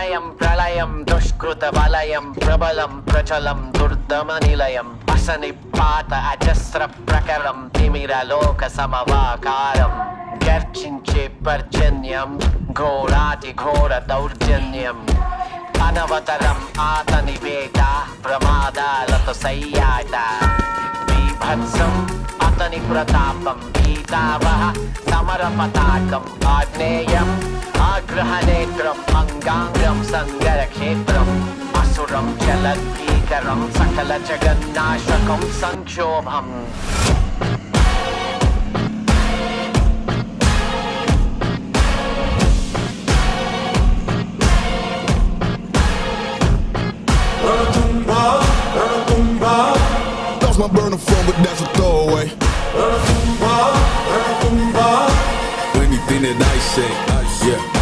ప్రళయం ప్రళయం దుష్కృత వలయం ప్రబలం ప్రచలం దుర్దమ నిలయం అసని పాత అజస్ర ప్రకరం తిమిరలోక సమవాకారం గర్జించే పర్జన్యం ఘోరాతి ఘోర దౌర్జన్యం అనవతరం ఆతని వేట ప్రమాదాలతో సయ్యాట బీభత్సం అతని ప్రతాపం గీతావహ సమర పతాకం ఆగ్నేయం ఆగ్రహనేత్రం అంగాంగం సంగర క్షేత్రం అసురం చలద్భీకరం సకల జగన్నాశకం సంక్షోభం My burner phone, but that's a throwaway. Anything that I say, yeah.